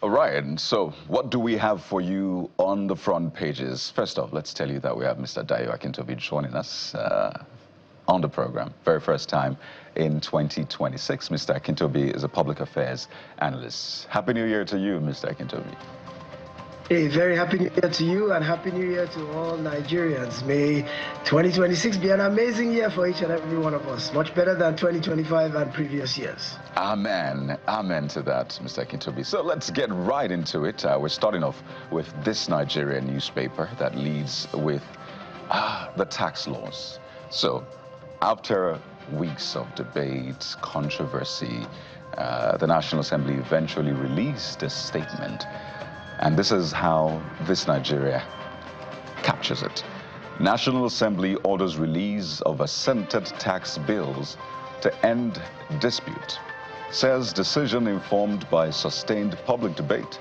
All right, and so what do we have for you on the front pages? First off, let's tell you that we have Mr. Dayo Akintobi joining us on the program. Very first time in 2026. Mr. Akintobi is a public affairs analyst. Happy New Year to you, Mr. Akintobi. A very happy New Year to you and happy New Year to all Nigerians. May 2026 be an amazing year for each and every one of us. Much better than 2025 and previous years. Amen. Amen to that, Mr. Akintobi. So let's get right into it. We're starting off with this Nigerian newspaper that leads with the tax laws. So after weeks of debate, controversy, the National Assembly eventually released a statement. And this is how this Nigeria captures it. National Assembly orders release of assented tax bills to end dispute. Says decision informed by sustained public debate,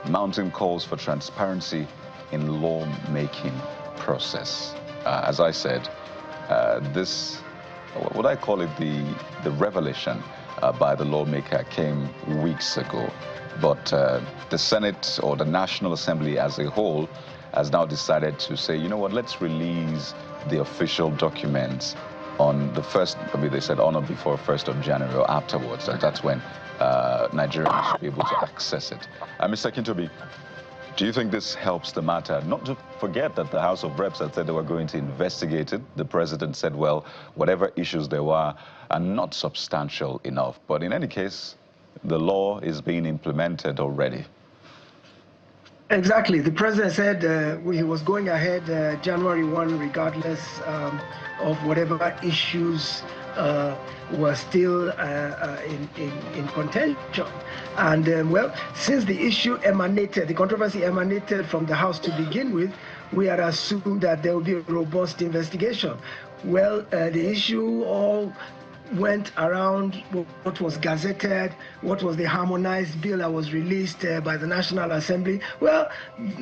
mounting calls for transparency in lawmaking process. As I said, this, what I call it, the revelation by the lawmaker came weeks ago. But the Senate or the National Assembly as a whole has now decided to say, you know what, let's release the official documents on the first, I mean, they said on or before 1st of January or afterwards. That's when Nigerians should be able to access it. Mr. Akintobi, do you think this helps the matter? Not to forget that the House of Reps had said they were going to investigate it. The president said, well, whatever issues there were are not substantial enough. But in any case, the law is being implemented already. Exactly. The president said he was going ahead January 1, regardless of whatever issues were still in contention. And well, since the issue emanated, the controversy emanated from the House to begin with, we had assumed that there would be a robust investigation. Well, the issue all went around what was gazetted, what was the harmonized bill that was released by the National Assembly. Well,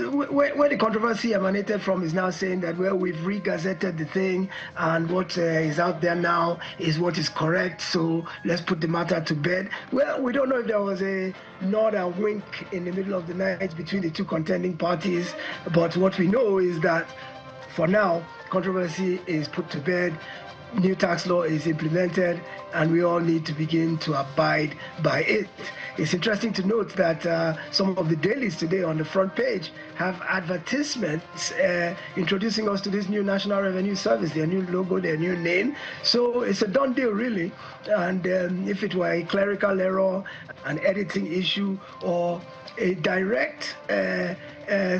where the controversy emanated from is now saying that, well, we've re-gazetted the thing and what is out there now is what is correct, so let's put the matter to bed. Well, we don't know if there was a nod and wink in the middle of the night between the two contending parties, but what we know is that for now, controversy is put to bed. New tax law is implemented and we all need to begin to abide by it. It's interesting to note that some of the dailies today on the front page have advertisements introducing us to this new National Revenue Service, their new logo, their new name. So it's a done deal, really. And if it were a clerical error, an editing issue, or a direct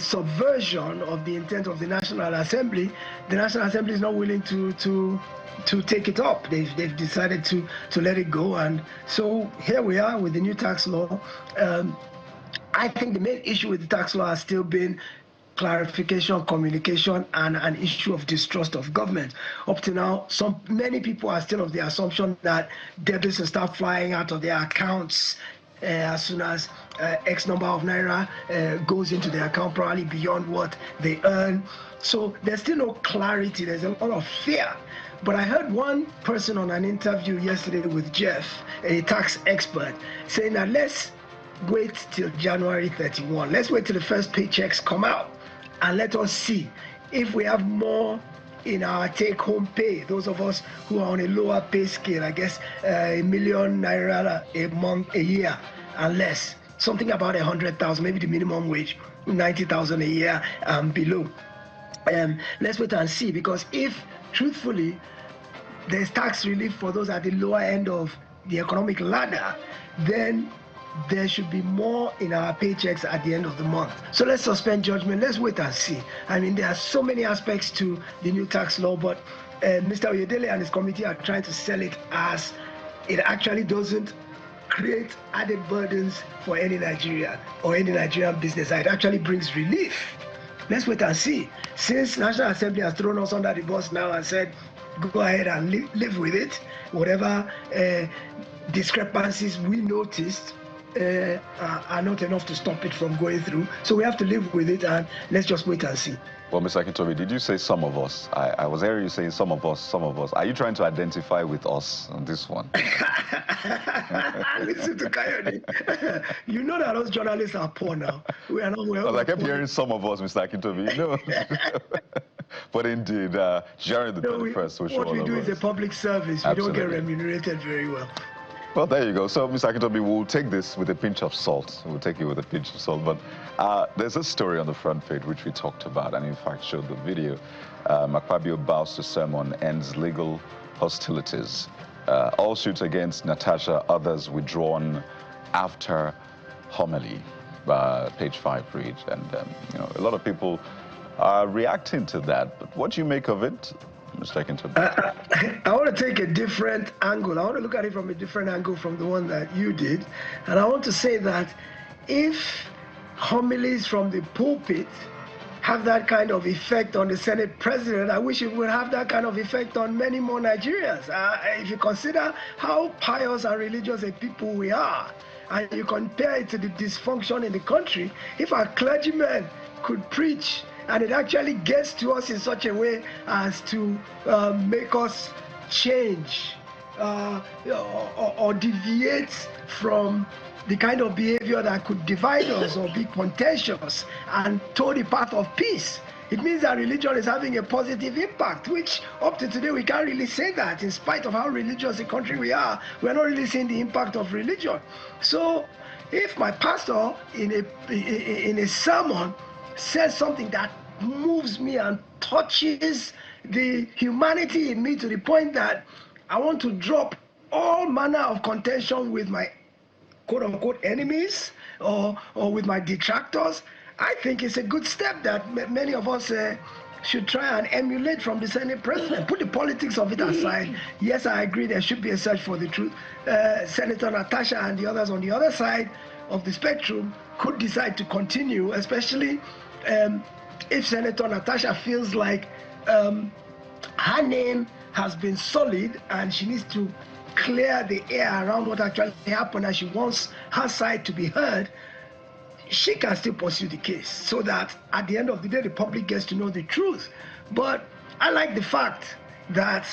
subversion of the intent of the National Assembly, the National Assembly is not willing to take it up. They've decided to let it go, and so here we are with the new tax law. I think the main issue with the tax law has still been clarification, communication, and an issue of distrust of government. Up to now, many people are still of the assumption that debits will start flying out of their accounts as soon as X number of naira goes into their account, probably beyond what they earn. So there's still no clarity. There's a lot of fear. But I heard one person on an interview yesterday with Jeff, a tax expert, saying that let's wait till January 31. Let's wait till the first paychecks come out and let us see if we have more in our take-home pay. Those of us who are on a lower pay scale, I guess ₦1 million a month, a year and less. Something about 100,000, maybe the minimum wage, 90,000 a year and below. Let's wait and see, because if truthfully there's tax relief for those at the lower end of the economic ladder, then there should be more in our paychecks at the end of the month. So let's suspend judgment. Let's wait and see. I mean, there are so many aspects to the new tax law, but Mr. Oyedele and his committee are trying to sell it as it actually doesn't create added burdens for any Nigerian or any Nigerian business. It actually brings relief. Let's wait and see. Since National Assembly has thrown us under the bus now and said, go ahead and live with it, whatever discrepancies we noticed are not enough to stop it from going through. So we have to live with it, and let's just wait and see. Well, Mr. Akintobi, did you say some of us? I was hearing you saying some of us, some of us. Are you trying to identify with us on this one? Listen to Kayode. You know that those journalists are poor now. We are not well. I kept hearing some of us, Mr. Akintobi. You know. But indeed, sharing the 31st, what we do is a public service. We don't get remunerated very well. Well, there you go. So, Mr. Akintobi, we'll take this with a pinch of salt. We'll take it with a pinch of salt. But there's a story on the front page which we talked about and, in fact, showed the video. Akpabio bows to sermon, ends legal hostilities. All suits against Natasha, others withdrawn after homily. Page 5 reads. And, you know, a lot of people are reacting to that. But what do you make of it? Mr. Akintobi? I want to take a different angle. I want to look at it from a different angle from the one that you did. And I want to say that if homilies from the pulpit have that kind of effect on the Senate president, I wish it would have that kind of effect on many more Nigerians. If you consider how pious and religious a people we are, and you compare it to the dysfunction in the country, if our clergymen could preach and it actually gets to us in such a way as to make us change or deviate from the kind of behavior that could divide us or be contentious and toe the path of peace. It means that religion is having a positive impact, which up to today we can't really say that. In spite of how religious a country we are, we're not really seeing the impact of religion. So if my pastor in a sermon says something that moves me and touches the humanity in me to the point that I want to drop all manner of contention with my quote-unquote enemies or with my detractors, I think it's a good step that many of us should try and emulate from the Senate president. Put the politics of it aside. Yes, I agree there should be a search for the truth. Senator Natasha and the others on the other side of the spectrum could decide to continue, especially if Senator Natasha feels like her name has been solid and she needs to clear the air around what actually happened and she wants her side to be heard, she can still pursue the case so that at the end of the day the public gets to know the truth. But I like the fact that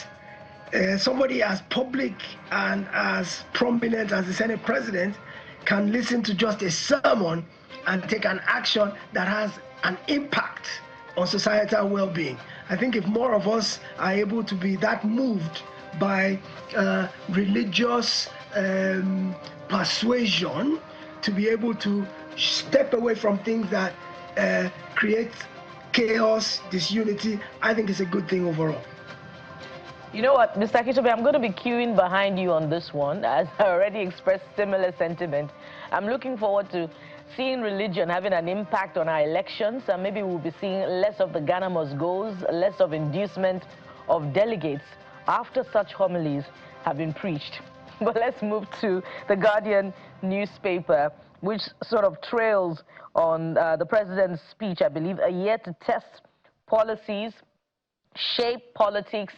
somebody as public and as prominent as the Senate president can listen to just a sermon and take an action that has an impact on societal well-being. I think if more of us are able to be that moved by religious persuasion to be able to step away from things that create chaos, disunity, I think it's a good thing overall. You know what, Mr. Akintobi, I'm going to be queuing behind you on this one, as I already expressed similar sentiment. I'm looking forward to seeing religion having an impact on our elections, and maybe we'll be seeing less of the Ghana must goes, less of inducement of delegates after such homilies have been preached. But let's move to the Guardian newspaper, which sort of trails on the president's speech, I believe, a year to test policies, shape politics,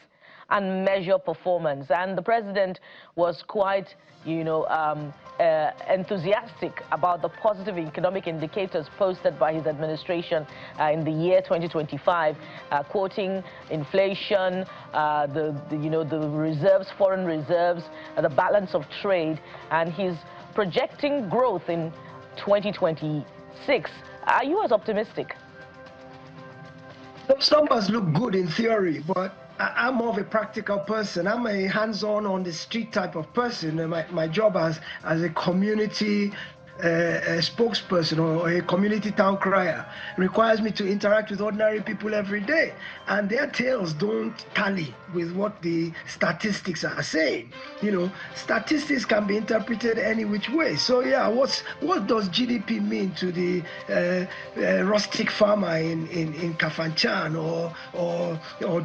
and measure performance. And the president was quite, enthusiastic about the positive economic indicators posted by his administration in the year 2025, quoting inflation, the reserves, foreign reserves, the balance of trade, and he's projecting growth in 2026. Are you as optimistic? Those numbers look good in theory, but I'm more of a practical person. I'm a hands-on on the street type of person. My job as a community a spokesperson or a community town crier requires me to interact with ordinary people every day, and their tales don't tally with what the statistics are saying. Statistics can be interpreted any which way. So yeah, what does GDP mean to the rustic farmer in Kafanchan or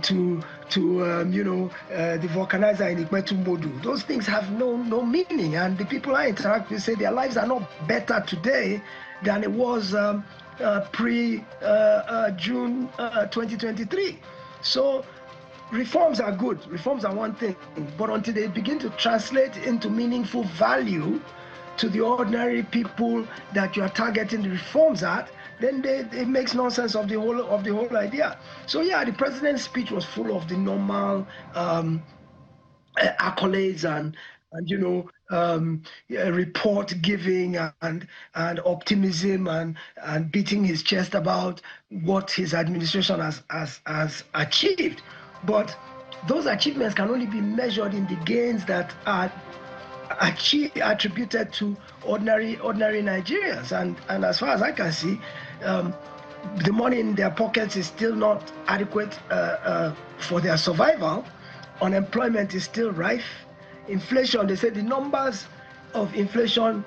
to the vulcanizer in Ikmetumbodu? Those things have no meaning, and the people I interact with say their lives are not better today than it was pre-June 2023. So reforms are good. Reforms are one thing, but until they begin to translate into meaningful value to the ordinary people that you are targeting the reforms at, then it makes nonsense of the whole idea. So yeah, the president's speech was full of the normal accolades and report giving and optimism and beating his chest about what his administration has achieved. But those achievements can only be measured in the gains that are attributed to ordinary Nigerians. And as far as I can see, the money in their pockets is still not adequate for their survival. Unemployment is still rife. Inflation, they say the numbers of inflation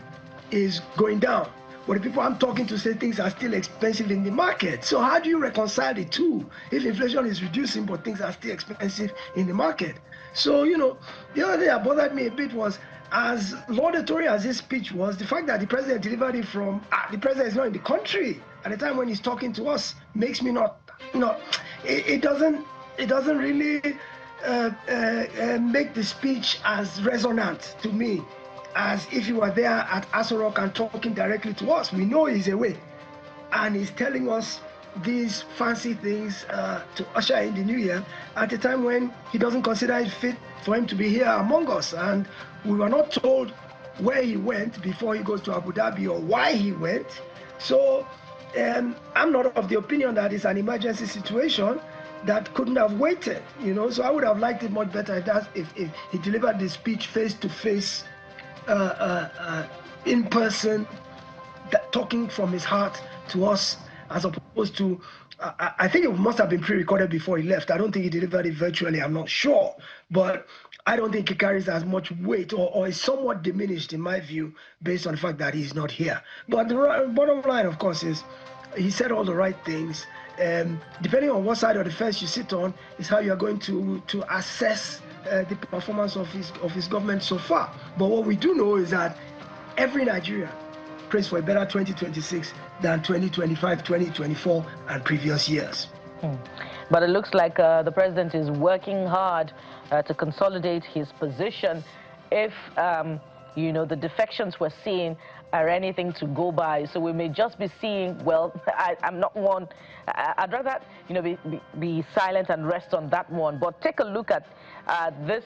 is going down. But the people I'm talking to say things are still expensive in the market. So how do you reconcile the two if inflation is reducing but things are still expensive in the market? So, the other thing that bothered me a bit was, as laudatory as this speech was, the fact that the president delivered it from, the president is not in the country at the time when he's talking to us makes me not, it doesn't really make the speech as resonant to me as if he were there at Aso Rock and talking directly to us. We know he's away and he's telling us these fancy things to usher in the new year at a time when he doesn't consider it fit for him to be here among us. And we were not told where he went before he goes to Abu Dhabi or why he went. So I'm not of the opinion that it's an emergency situation that couldn't have waited, So I would have liked it much better if he delivered the speech face to face, in person, talking from his heart to us, as opposed to, I think it must have been pre-recorded before he left. I don't think he delivered it virtually, I'm not sure. But I don't think it carries as much weight or is somewhat diminished in my view based on the fact that he's not here. But the bottom line, of course, is he said all the right things. Depending on what side of the fence you sit on is how you're going to assess the performance of his government so far. But what we do know is that every Nigerian prays for a better 2026 than 2025, 2024, and previous years. But it looks like the president is working hard to consolidate his position. If, the defections we're seeing are anything to go by, so we may just be seeing, well, I'm not one, I'd rather, be silent and rest on that one. But take a look at this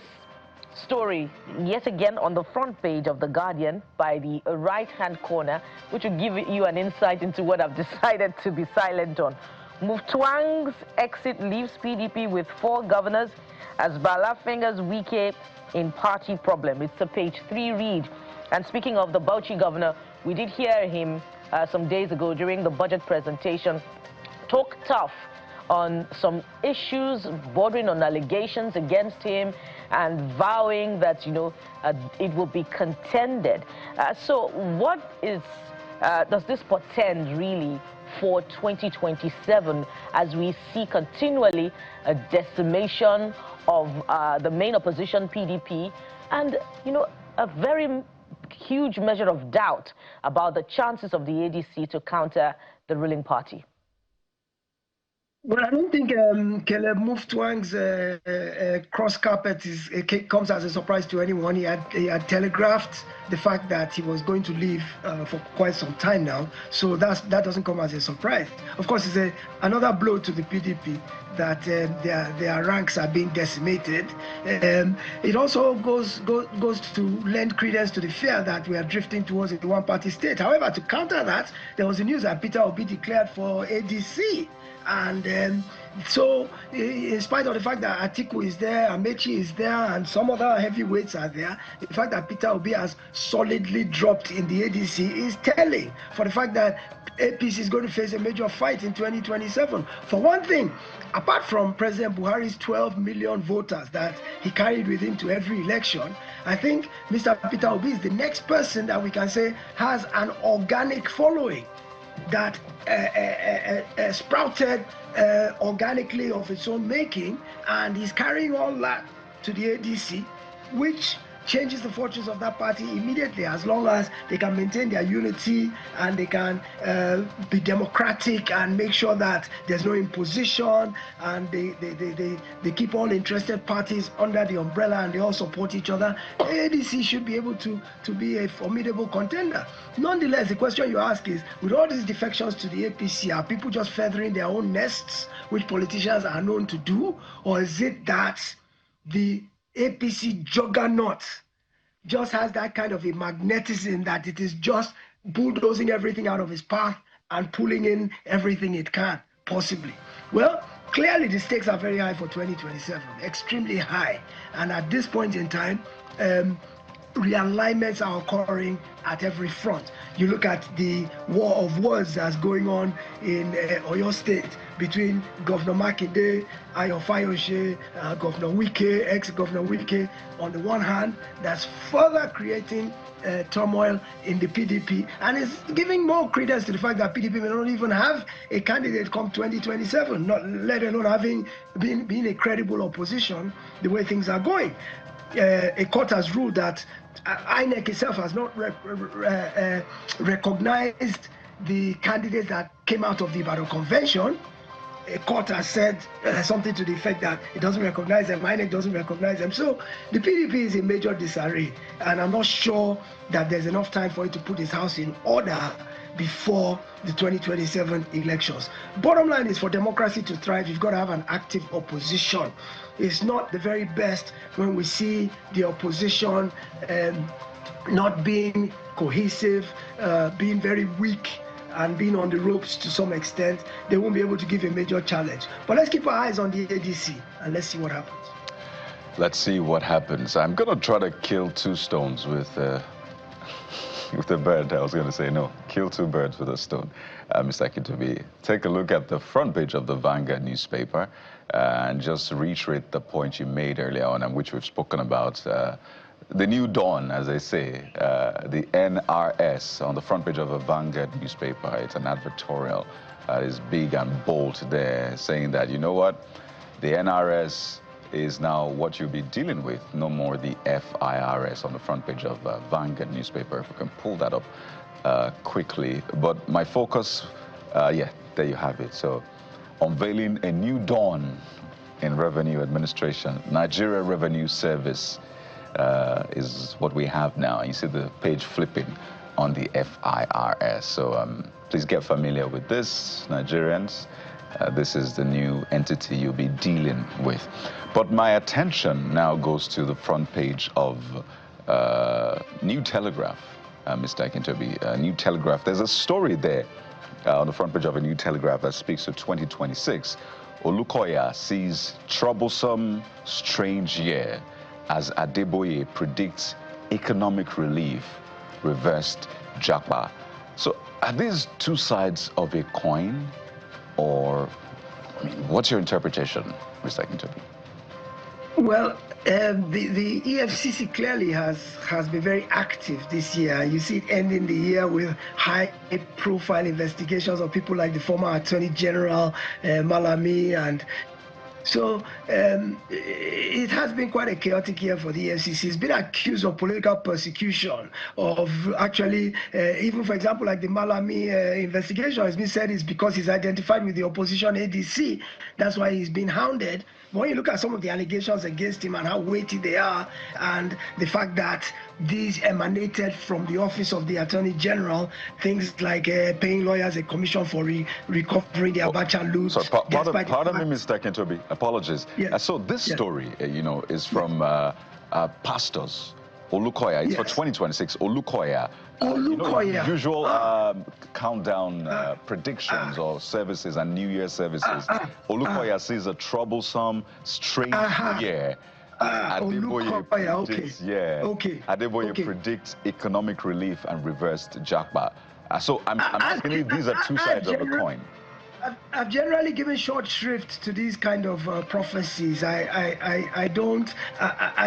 story yet again on the front page of The Guardian by the right-hand corner, which will give you an insight into what I've decided to be silent on. Mutwang's exit leaves PDP with 4 governors as Bala fingers Wike in party problem. It's a page 3 read. And speaking of the Bauchi governor, we did hear him some days ago during the budget presentation talk tough on some issues bordering on allegations against him and vowing that, it will be contended. So what does this portend really for 2027 as we see continually a decimation of the main opposition, PDP, and, a very huge measure of doubt about the chances of the ADC to counter the ruling party? Well, I don't think Caleb Mutwang's cross carpet comes as a surprise to anyone. He had telegraphed the fact that he was going to leave for quite some time now, so that doesn't come as a surprise. Of course, it's another blow to the PDP that their ranks are being decimated. It also goes to lend credence to the fear that we are drifting towards a one-party state. However, to counter that, there was the news that Peter Obi declared for ADC. And so, in spite of the fact that Atiku is there, Amechi is there, and some other heavyweights are there, the fact that Peter Obi has solidly dropped in the ADC is telling for the fact that APC is going to face a major fight in 2027. For one thing, apart from President Buhari's 12 million voters that he carried with him to every election, I think Mr. Peter Obi is the next person that we can say has an organic following that sprouted organically of its own making, and he's carrying all that to the ADC, which changes the fortunes of that party immediately, as long as they can maintain their unity and they can be democratic and make sure that there's no imposition, and they keep all interested parties under the umbrella and they all support each other. ADC should be able to be a formidable contender. Nonetheless, the question you ask is, with all these defections to the APC, are people just feathering their own nests, which politicians are known to do, or is it that the APC juggernaut just has that kind of a magnetism that it is just bulldozing everything out of its path and pulling in everything it can, possibly? Well, clearly the stakes are very high for 2027, extremely high. And at this point in time, realignments are occurring at every front. You look at the war of words that's going on in Oyo State between Governor Makinde, Ayo Fayose, Governor Wike, ex-Governor Wike, on the one hand, that's further creating turmoil in the PDP, and it's giving more credence to the fact that PDP may not even have a candidate come 2027, not let alone having been a credible opposition the way things are going. A court has ruled that INEC itself has not recognized the candidates that came out of the Ibadan Convention. A court has said something to the effect that it doesn't recognize them, INEC doesn't recognize them. So the PDP is in major disarray, and I'm not sure that there's enough time for it to put its house in order before the 2027 elections. Bottom line is, for democracy to thrive, you've got to have an active opposition. It's not the very best when we see the opposition not being cohesive, being very weak, and being on the ropes to some extent. They won't be able to give a major challenge. But let's keep our eyes on the ADC and let's see what happens. Let's see what happens. I'm going to try to kill two stones with a bird. I was going to say, no, kill two birds with a stone. Mr. Akintobi, take a look at the front page of the Vanguard newspaper and just reiterate the point you made earlier on, and which we've spoken about. The new dawn, as they say, the NRS on the front page of a Vanguard newspaper. It's an advertorial that is big and bold there, saying that, you know what, the NRS is now what you'll be dealing with, no more the FIRS, on the front page of Vanguard newspaper. If we can pull that up quickly. But my focus, yeah, there you have it. So, unveiling a new dawn in revenue administration. Nigeria Revenue Service is what we have now. You see the page flipping on the FIRS. So please get familiar with this, Nigerians. This is the new entity you'll be dealing with. But my attention now goes to the front page of New Telegraph, Mr. Akintobi. New Telegraph, there's a story there on the front page of a New Telegraph that speaks to 2026. Olukoya sees troublesome, strange year as Adeboye predicts economic relief reversed Japa. So are these two sides of a coin? Or, I mean, what's your interpretation, Mr. Akintobi? Well, the EFCC clearly has been very active this year. You see it ending the year with high-profile investigations of people like the former Attorney General Malami, and so it has been quite a chaotic year for the EFCC. It's been accused of political persecution, of actually, even for example, like the Malami investigation has been said is because he's identified with the opposition ADC. That's why he's been hounded. But when you look at some of the allegations against him and how weighty they are, and the fact that these emanated from the office of the Attorney General, things like paying lawyers a commission for recovering the Abacha loot. So pardon me, Mr. Akintobi. Apologies. Yes. So this story, you know, is from pastors. Olukoya. It's for 2026. Olukoya. You know, usual countdown predictions or services and New Year services. Olukoya sees a troublesome, strange year. Adeboye predicts, Adeboye predicts economic relief and reversed Japa. So I'm thinking these are two sides of the coin. I've generally given short shrift to these kind of prophecies. I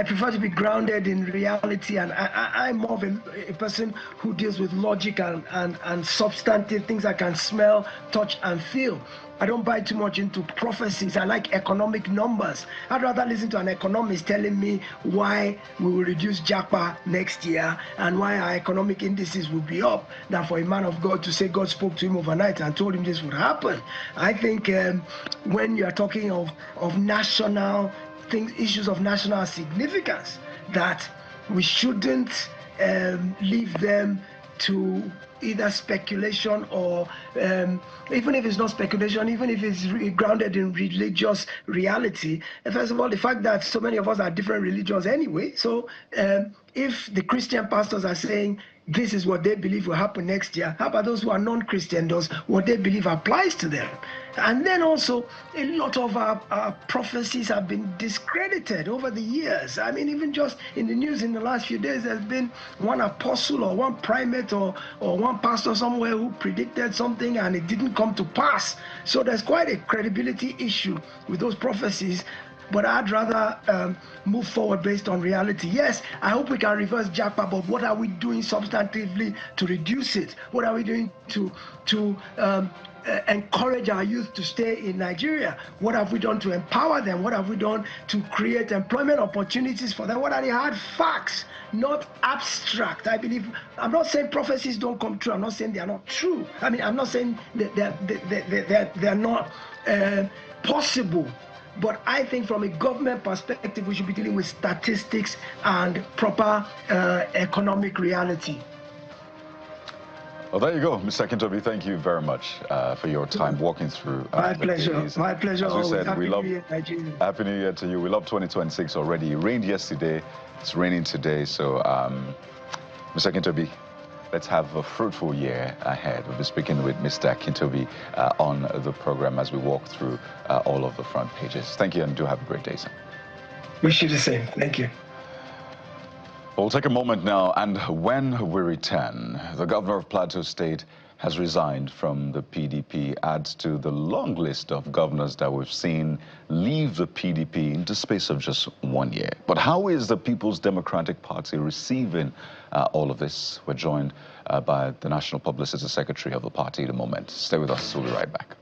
prefer to be grounded in reality, and I'm more of a person who deals with logic and substantive things I can smell, touch, and feel. I don't buy too much into prophecies. I like economic numbers. I'd rather listen to an economist telling me why we will reduce japa next year and why our economic indices will be up than for a man of God to say God spoke to him overnight and told him this would happen. I think when you are talking of national things, issues of national significance, that we shouldn't leave them to either speculation or even if it's not speculation, even if it's grounded in religious reality. First of all, the fact that so many of us are different religions anyway. So if the Christian pastors are saying this is what they believe will happen next year, how about those who are non-Christian? Does what they believe applies to them? And then also, a lot of our prophecies have been discredited over the years. I mean, even just in the news in the last few days, there's been one apostle or one primate or one pastor somewhere who predicted something and it didn't come to pass. So there's quite a credibility issue with those prophecies. But I'd rather move forward based on reality. Yes, I hope we can reverse japa, but what are we doing substantively to reduce it? What are we doing to encourage our youth to stay in Nigeria? What have we done to empower them? What have we done to create employment opportunities for them? What are the hard facts, not abstract? I believe, I'm not saying prophecies don't come true. I'm not saying they are not true. I mean, I'm not saying that they're not possible. But I think from a government perspective, we should be dealing with statistics and proper economic reality. Well, there you go, Mr. Akintobi. Thank you very much for your time walking through. My pleasure. Days. My pleasure. As we said, Happy we love New Year, Nigeria. Happy New Year to you. We love 2026 already. It rained yesterday. It's raining today. So, Mr. Akintobi, let's have a fruitful year ahead. We'll be speaking with Mr. Akintobi on the program as we walk through all of the front pages. Thank you, and do have a great day, sir. Wish you the same. Thank you. We'll take a moment now, and when we return, the governor of Plateau State has resigned from the PDP, adds to the long list of governors that we've seen leave the PDP in the space of just 1 year. But how is the People's Democratic Party receiving all of this? We're joined by the National Publicity Secretary of the party in a moment. Stay with us. We'll be right back.